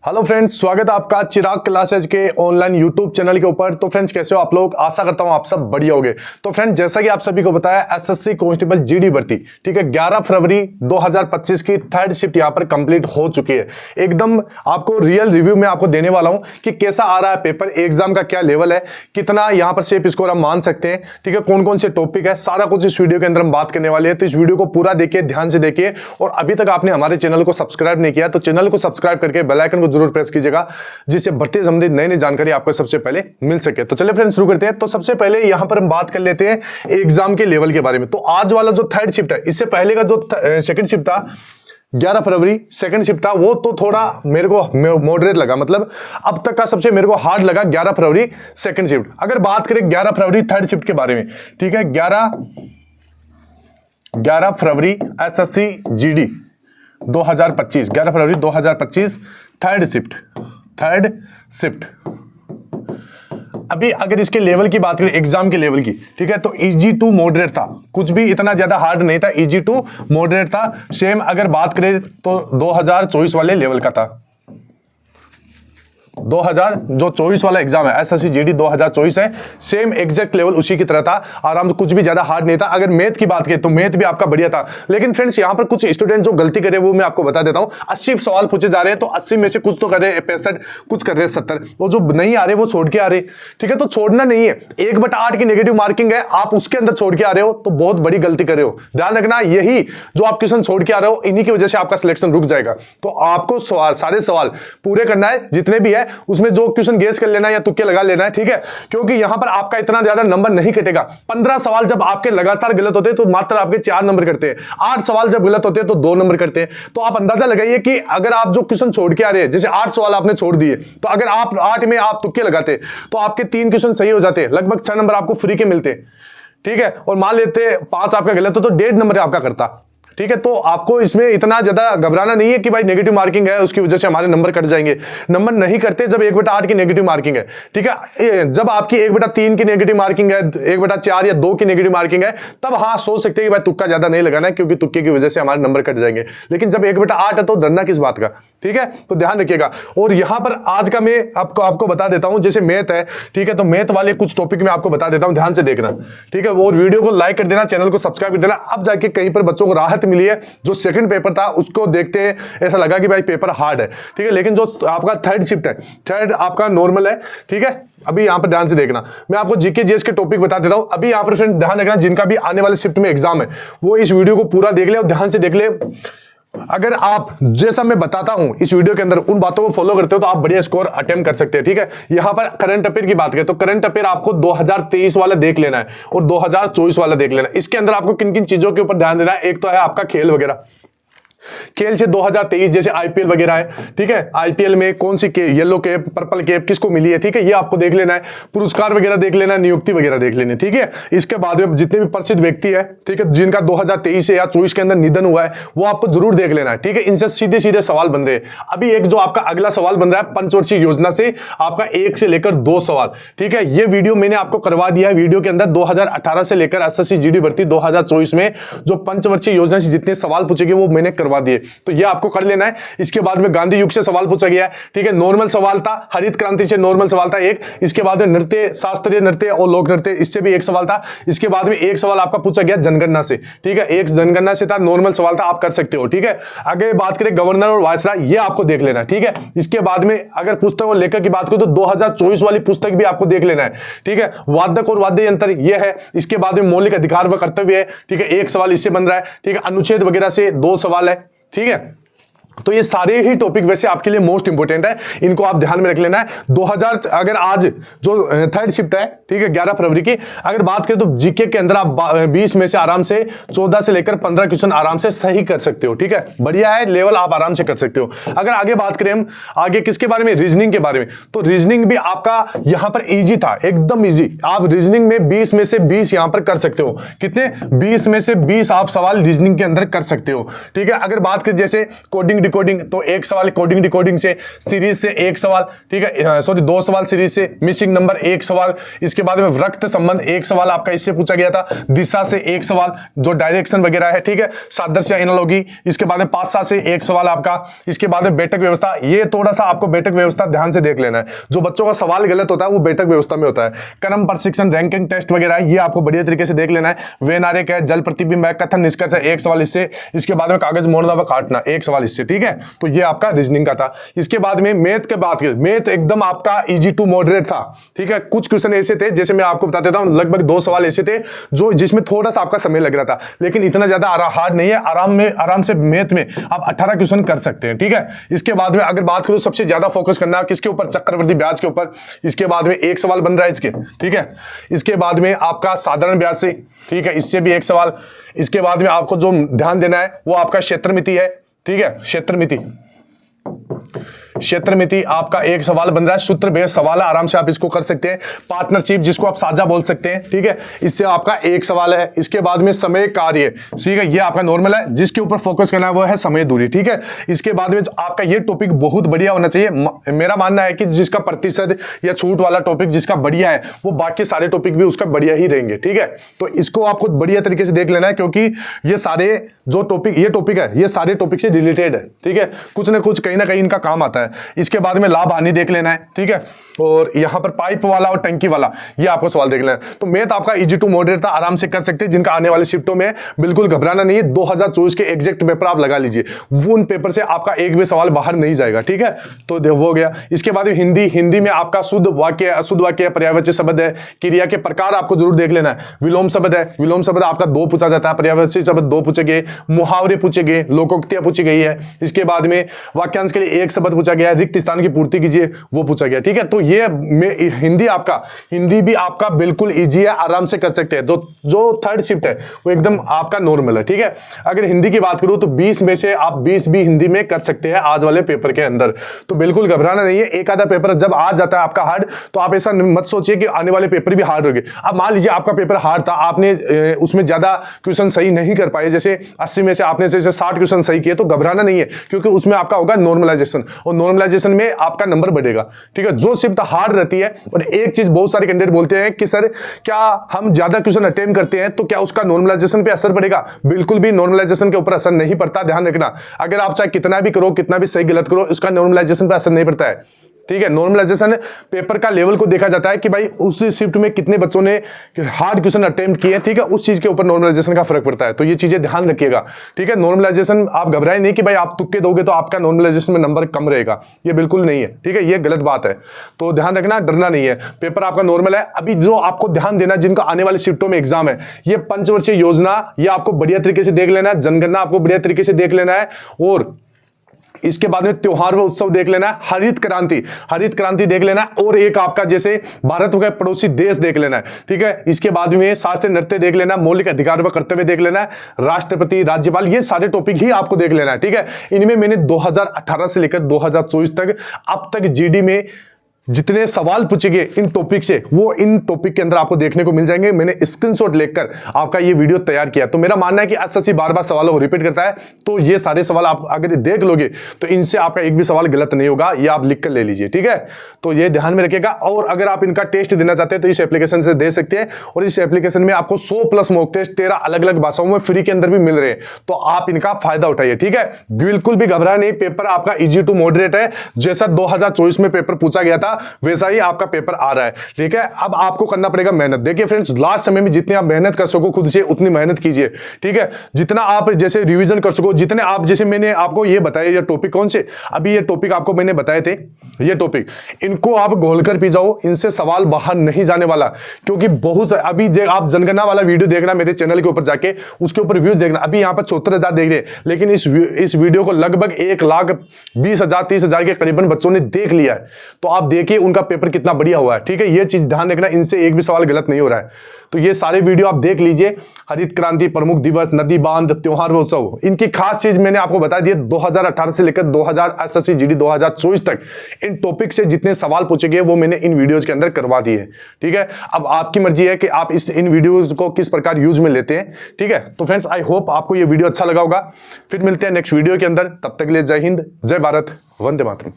Hello friends, स्वागत है आपका चिराग क्लासेज के ऑनलाइन यूट्यूब चैनल के ऊपर। तो फ्रेंड्स, कैसे हो आप लोग? आशा करता हूं आप सब बढ़िया होंगे। तो फ्रेंड्स, जैसा कि आप सभी को पता है, एसएससी कांस्टेबल जीडी भर्ती, ठीक है, 11 फरवरी 2025 की थर्ड शिफ्ट यहां पर कंप्लीट हो चुकी है। एकदम आपको रियल रिव्यू में आपको देने वाला हूं कि कैसा आ रहा है पेपर, एग्जाम का क्या लेवल है, कितना यहां पर सेफ स्कोर हम मान सकते हैं, ठीक है, कौन कौन से टॉपिक है, सारा कुछ इस वीडियो के अंदर हम बात करने वाले हैं। तो इस वीडियो को पूरा देखिए, ध्यान से देखिए, और अभी तक आपने हमारे चैनल को सब्सक्राइब नहीं किया तो चैनल को सब्सक्राइब करके बेल आइकन को जरूर प्रेस कीजिएगा, जिससे भर्ती संबंधित नई नई जानकारी आपको सबसे पहले मिल सके। तो चलिए फ्रेंड्स, शुरू करते हैं। तो सबसे पहले यहां पर हम बात कर लेते हैं एग्जाम के लेवल के बारे में। तो आज वाला जो थर्ड शिफ्ट है, इससे पहले का जो सेकंड शिफ्ट था 11 फरवरी, सेकंड शिफ्ट था, वो तो थोड़ा मेरे को मॉडरेट लगा, मतलब अब तक का सबसे मेरे को हार्ड लगा 11 फरवरी सेकंड शिफ्ट। अगर बात करें 11 फरवरी थर्ड शिफ्ट के बारे में, ठीक है, 11 फरवरी एसएससी जीडी 2025, 11 फरवरी 2025 थर्ड शिफ्ट। अभी अगर इसके लेवल की बात करें, एग्जाम के लेवल की, ठीक है, तो इजी टू मॉडरेट था, कुछ भी इतना ज्यादा हार्ड नहीं था, इजी टू मॉडरेट था। सेम अगर बात करें तो 2024 वाले लेवल का था। 2024 वाला एग्जाम है, एसएससी जीडी 2024 है, सेम एग्जैक्ट लेवल उसी की तरह था, आराम से, कुछ भी ज्यादा हार्ड नहीं था। अगर मैथ की बात करें तो मैथ भी आपका बढ़िया था। लेकिन फ्रेंड्स, यहां पर कुछ स्टूडेंट जो गलती करे वो मैं आपको बता देता हूं। 80 सवाल पूछे जा रहे हैं, तो 80 में से कुछ तो कर रहे हैं 65, कुछ कर रहे हैं 70, वो जो नहीं आ रहे वो छोड़ के आ रहे, ठीक है। तो छोड़ना नहीं है, 1/8 की नेगेटिव मार्किंग है, आप उसके अंदर छोड़ के आ रहे हो तो बहुत बड़ी गलती कर रहे हो। ध्यान रखना, यही जो आप क्वेश्चन छोड़ के आ रहे हो, इन्हीं की वजह से आपका सिलेक्शन रुक जाएगा। तो आपको सारे सवाल पूरे करना है, जितने भी है उसमें जो क्वेश्चन गेस कर लेना है या तुक्के लगा लेना है, ठीक है, क्योंकि यहां पर आपका इतना ज्यादा नंबर नहीं कटेगा। 15 सवाल जब आपके लगातार गलत होते हैं तो मात्र आपके 4 नंबर करते हैं। 8 सवाल जब गलत होते हैं तो 2 नंबर करते हैं। तो आप अंदाजा लगाइए कि अगर आप जो क्वेश्चन छोड़ के आ रहे हैं, जैसे 8 सवाल आपने छोड़ दिए, तो अगर आप 8 में आप तुक्के लगाते तो आपके 3 क्वेश्चन सही हो जाते, लगभग 6 नंबर आपको फ्री के मिलते, ठीक है। और मान लेते 5 आपका गलत हो तो 1.5 नंबर आपका करता, ठीक है। तो आपको इसमें इतना ज्यादा घबराना नहीं है कि भाई नेगेटिव मार्किंग है उसकी वजह से हमारे नंबर कट जाएंगे। नंबर नहीं करते जब 1/8 की नेगेटिव मार्किंग है, ठीक है। जब आपकी 1/3 की नेगेटिव मार्किंग है, 1/4 या 2 की नेगेटिव मार्किंग है, तब हाँ सोच सकते हैं कि भाई तुक्का ज्यादा नहीं लगाना है, क्योंकि तुक्के की वजह से हमारे नंबर कट जाएंगे। लेकिन जब 1/8 है तो डरना किस बात का, ठीक है। तो ध्यान रखिएगा। और यहां पर आज का मैं आपको बता देता हूं, जैसे मैथ है, ठीक है, तो मैथ वाले कुछ टॉपिक में आपको बता देता हूं, ध्यान से देखना, ठीक है। और वीडियो को लाइक कर देना, चैनल को सब्सक्राइब कर देना। अब जाके कहीं पर बच्चों को राहत मिली है। जो सेकंड पेपर था उसको देखते ऐसा लगा कि भाई पेपर हार्ड है, ठीक है, लेकिन जो आपका थर्ड शिफ्ट है, थर्ड आपका नॉर्मल है, ठीक है। अभी यहां पर ध्यान से देखना, मैं आपको जीके जीएस के टॉपिक बता देता हूं। अभी यहां पर फ्रेंड ध्यान रखना, जिनका भी आने वाले शिफ्ट में एग्जाम है वो इस वीडियो को पूरा देख ले और ध्यान से देख ले। अगर आप जैसा मैं बताता हूं इस वीडियो के अंदर उन बातों को फॉलो करते हो तो आप बढ़िया स्कोर अटेम्प्ट कर सकते हैं, ठीक है। यहां पर करंट अफेयर की बात करें तो करंट अफेयर आपको 2023 वाला देख लेना है और 2024 वाला देख लेना है। इसके अंदर आपको किन किन चीजों के ऊपर ध्यान देना है, एक तो है आपका खेल वगैरह, खेल से 2023 जैसे आईपीएल वगैरह है, ठीक है, आईपीएल में कौन सी येलो कैप, पर्पल कैप किसको मिली है, ठीक है, ये आपको देख लेना है। पुरस्कार वगैरह देख लेना है, नियुक्ति वगैरह देख लेनी है, ठीक है। इसके बाद में जितने भी प्रसिद्ध व्यक्ति है, ठीक है, जिनका 2023 या 24 के अंदर निधन हुआ है, वो आपको जरूर देख लेना है, ठीक है। इनसे सीधे सीधे सवाल बन रहे हैं। अभी एक जो आपका अगला सवाल बन रहा है पंचवर्षीय योजना से, आपका 1 से लेकर 2 सवाल, ठीक है। ये वीडियो मैंने आपको करवा दिया है। वीडियो के अंदर 2018 से लेकर एसएससी जीडी भर्ती 2024 में जो पंचवर्षीय योजना से जितने सवाल पूछेंगे वो मैंने करवा दिए, तो ये आपको कर लेना है। इसके बाद में गांधी युग से सवाल पूछा गया है, ठीक है, नॉर्मल सवाल था। हरित क्रांति से नॉर्मल सवाल था एक। इसके बाद में नृत्य, शास्त्रीय नृत्य और लोक नृत्य, इससे भी एक सवाल था। इसके बाद में एक सवाल आपका पूछा गया जनगणना से, ठीक है, एक जनगणना से था, नॉर्मल सवाल था, आप कर सकते हो, ठीक है। आगे बात करें गवर्नर और वायसराय, ये आपको देख लेना है, ठीक है। इसके बाद में अगर पुस्तक और लेखक की बात करें तो 2024 वाली पुस्तक भी आपको देख लेना है, ठीक है। वादक और वाद्य यंत्र ये है। इसके बाद में मौलिक अधिकार व कर्तव्य है, ठीक है, एक सवाल इससे बन रहा है, ठीक है। अनुच्छेद वगैरह से 2 सवाल है, ठीक है। तो ये सारे ही टॉपिक वैसे आपके लिए मोस्ट इंपोर्टेंट है, इनको आप ध्यान में रख लेना है। 2000 अगर आज जो थर्ड शिफ्ट है, ठीक है, 11 फरवरी की अगर बात करें तो जीके के अंदर आप 20 में से आराम से 14 से लेकर 15 क्वेश्चन आराम से सही कर सकते हो, ठीक है, बढ़िया है, लेवल आप आराम से कर सकते हो। अगर आगे बात करें हम आगे किसके बारे में, रीजनिंग के बारे में, तो रीजनिंग भी आपका यहां पर इजी था, एकदम इजी। आप रीजनिंग में 20 में से 20 यहां पर कर सकते हो। कितने? 20 में से 20 आप सवाल रीजनिंग के अंदर कर सकते हो, ठीक है। अगर बात करें जैसे कोडिंग डिकोडिंग, तो एक सवाल कोडिंग डिकोडिंग से, सीरीज से एक सवाल, ठीक है, सॉरी 2 सवाल सीरीज से, मिसिंग नंबर एक सवाल, इसके बाद में रक्त संबंध एक सवाल आपका इससे पूछा गया था, दिशा से एक सवाल जो डायरेक्शन वगैरह है, ठीक है, सादृश्य एनालॉजी, इसके बाद में पासा से एक सवाल आपका, इसके बाद में बैठक व्यवस्था। ये थोड़ा सा आपको बैठक व्यवस्था ध्यान से देख लेना है, जो बच्चों का सवाल गलत होता है वो बैठक व्यवस्था में होता है। क्रम प्रशिक्षण रैंकिंग टेस्ट वगैरह ये आपको बढ़िया तरीके से देख लेना है। वेन आरेख है, जल प्रतिबिंब है, कथन निष्कर्ष है, एक सवाल इससे, इसके बाद में कागज मोड़ना व काटना एक सवाल इससे, ठीक है। तो ये आपका रीजनिंग का था। इसके बाद में मैथ के बात करें, मैथ एकदम आपका इजी टू मॉडरेट था, ठीक है। कुछ क्वेश्चन ऐसे थे जैसे मैं आपको बता देता हूं, लगभग 2 सवाल ऐसे थे जो जिसमें थोड़ा सा आपका समय लग रहा था, लेकिन इतना ज्यादा हार्ड नहीं है। आराम से मैथ में आप 18 क्वेश्चन कर सकते हैं, ठीक है। इसके बाद में अगर बात करूं सबसे ज्यादा फोकस करना किसके ऊपर, चक्रवृद्धि ब्याज के ऊपर। इसके बाद में एक सवाल बन रहा है इसके, ठीक है। इसके बाद में आपका साधारण ब्याज से, ठीक है, इससे भी एक सवाल। इसके बाद में आपको जो ध्यान देना है वो आपका क्षेत्रमिति है, ठीक है, क्षेत्रमिति आपका एक सवाल बन रहा है, सूत्र बेस्ड सवाल है, आराम से आप इसको कर सकते हैं। पार्टनरशिप जिसको आप साझा बोल सकते हैं, ठीक है, इससे आपका एक सवाल है। इसके बाद में समय कार्य, ठीक है, ये आपका नॉर्मल है, जिसके ऊपर फोकस करना है वो है समय दूरी, ठीक है। इसके बाद में आपका ये टॉपिक बहुत बढ़िया होना चाहिए। मेरा मानना है कि जिसका प्रतिशत या छूट वाला टॉपिक जिसका बढ़िया है वो बाकी सारे टॉपिक भी उसका बढ़िया ही रहेंगे, ठीक है। तो इसको आपको बढ़िया तरीके से देख लेना है, क्योंकि ये सारे जो टॉपिक ये टॉपिक है ये सारे टॉपिक से रिलेटेड है, ठीक है, कुछ ना कुछ कहीं ना कहीं इनका काम आता है। इसके बाद में लाभ हानि देख लेना है, ठीक है, और यहां पर पाइप वाला और टंकी वाला ये आपको सवाल देख लेना है। तो मैथ आपका इजी टू मॉडरेट था, आराम से कर सकते हैं। जिनका आने वाले शिफ्टों में बिल्कुल घबराना नहीं है, 2024 के एग्जैक्ट पेपर आप लगा लीजिए, वो उन पेपर से आपका एक भी सवाल बाहर नहीं जाएगा, ठीक है। तो वो हो गया। इसके बाद हिंदी में आपका शुद्ध वाक्य, अशुद्ध वाक्य, पर्यायवाची शब्द है, क्रिया के प्रकार आपको जरूर देख लेना है। विलोम शब्द है, विलोम शब्द आपका 2 पूछा जाता है, पर्यायवाची शब्द 2 पूछे गए, मुहावरे पूछे गए, लोकोक्तियां पूछी गई है। इसके बाद में वाक्यांश के लिए एक शब्द पूछा गया है, रिक्त स्थान की पूर्ति कीजिए वो पूछा गया, ठीक है। तो ये हिंदी भी आपका बिल्कुल इजी है, आराम से कर सकते हैं। जो थर्ड शिफ्ट है वो एकदम आपका नॉर्मल है, ठीक है। अगर हिंदी की बात करूं तो 20 में से आप 20 भी हिंदी में कर सकते हैं आज वाले पेपर के अंदर, तो बिल्कुल घबराना नहीं है। एक आधा पेपर जब आ जाता है आपका हार्ड, तो आप ऐसा मत सोचिए कि आने वाले पेपर भी हार्ड होंगे। अब मान लीजिए आपका पेपर हार्ड था, आपने उसमें ज्यादा क्वेश्चन सही नहीं कर पाए, जैसे 80 में से आपने जैसे 60 क्वेश्चन सही किए, तो घबराना नहीं है, क्योंकि उसमें आपका होगा नॉर्मलाइजेशन, और नॉर्मलाइजेशन में आपका नंबर बढ़ेगा, ठीक है। जो शिफ्ट हार्ड रहती है, और एक चीज बहुत सारे कैंडिडेट बोलते हैं कि सर क्या हम ज्यादा क्वेश्चन अटेम्प्ट करते हैं तो क्या उसका नॉर्मलाइजेशन पे असर पड़ेगा? बिल्कुल भी नॉर्मलाइजेशन के ऊपर असर नहीं पड़ता, ध्यान रखना। अगर आप चाहे कितना भी करो, कितना भी सही गलत करो, उसका नॉर्मलाइजेशन पे असर नहीं पड़ता है, ठीक है। नॉर्मलाइजेशन पेपर का लेवल को देखा जाता है कि भाई उस शिफ्ट में कितने बच्चों ने हार्ड क्वेश्चन अटेम्प्ट किए, ठीक है, उस चीज के ऊपर नॉर्मलाइजेशन का फर्क पड़ता है। तो ये चीजें ध्यान रखिएगा, ठीक है। नॉर्मलाइजेशन आप घबराए नहीं कि भाई आप तुक्के दोगे तो आपका नॉर्मलाइजेशन में नंबर कम रहेगा, ये बिल्कुल नहीं है, ठीक है, ये गलत बात है। तो ध्यान रखना, डरना नहीं है, पेपर आपका नॉर्मल है। अभी जो आपको ध्यान देना, जिनका आने वाले शिफ्टों में एग्जाम है, ये पंचवर्षीय योजना, ये आपको बढ़िया तरीके से देख लेना है, जनगणना आपको बढ़िया तरीके से देख लेना है, और इसके बाद में त्योहार व उत्सव देख लेना है, हरित क्रांति देख लेना है, और एक आपका जैसे भारत का पड़ोसी देश देख लेना है, ठीक है। इसके बाद में शास्त्रीय नृत्य देख लेना, मौलिक अधिकार व कर्तव्य देख लेना है, राष्ट्रपति, राज्यपाल, ये सारे टॉपिक ही आपको देख लेना है, ठीक है। इनमें मैंने 2018 से लेकर 2024 तक अब तक जीडी में जितने सवाल पूछे गए इन टॉपिक से, वो इन टॉपिक के अंदर आपको देखने को मिल जाएंगे। मैंने स्क्रीनशॉट लेकर आपका ये वीडियो तैयार किया। तो मेरा मानना है कि एसएससी बार-बार सवालों को रिपीट करता है, तो ये सारे सवाल आप अगर देख लोगे तो इनसे आपका एक भी सवाल गलत नहीं होगा, ये आप लिख कर ले लीजिए, ठीक है। तो ये ध्यान में रखिएगा। और अगर आप इनका टेस्ट देना चाहते हैं तो इस एप्लीकेशन से दे सकते हैं, और इस एप्लीकेशन में आपको 100+ मॉक टेस्ट 13 अलग-अलग भाषाओं में फ्री के अंदर भी मिल रहे हैं, तो आप इनका फायदा उठाइए, ठीक है। बिल्कुल भी घबरा नहीं, पेपर आपका इजी टू मॉडरेट है। जैसा 2024 में पेपर पूछा गया था वैसा ही आपका पेपर आ रहा है, ठीक है। अब आपको करना पड़ेगा मेहनत। देखिए फ्रेंड्स, लास्ट समय में जितनी आप मेहनत कर सको खुद से उतनी मेहनत कीजिए, ठीक है। जितना आप जैसे रिवीजन कर सको, जितने आप जैसे मैंने आपको ये बताया, ये टॉपिक कौन से अभी ये टॉपिक आपको मैंने बताए थे, ये टॉपिक इनको आप घोलकर पी जाओ, इनसे सवाल बाहर नहीं जाने वाला। क्योंकि बहुत अभी आप जनगणना वाला वीडियो देखना मेरे चैनल के ऊपर जाके, उसके ऊपर व्यूज देखना। अभी यहाँ पर 74,000 देख रहे हैं, लेकिन इस वीडियो को लगभग 1,20,000 30,000 के करीबन बच्चों ने देख लिया है। तो आप देखिए उनका पेपर कितना बढ़िया हुआ है। ठीक है, ये चीज ध्यान रखना, इनसे एक भी सवाल गलत नहीं हो रहा है। तो ये सारे वीडियो आप देख लीजिए, हरित क्रांति, प्रमुख दिवस, नदी बांध, त्योहार व उत्सव, इनकी खास चीज मैंने आपको बता दी। 2018 से लेकर 2000 एसएससी जीडी 2024 तक इन टॉपिक से जितने सवाल पूछे गए वो मैंने इन वीडियोज के अंदर करवा दिए। ठीक है, अब आपकी मर्जी है कि आप इन वीडियोज को किस प्रकार यूज में लेते हैं। ठीक है, तो फ्रेंड्स आई होप आपको ये वीडियो अच्छा लगा होगा। फिर मिलते हैं नेक्स्ट वीडियो के अंदर, तब तक के लिए जय हिंद, जय भारत, वंदे मातरम।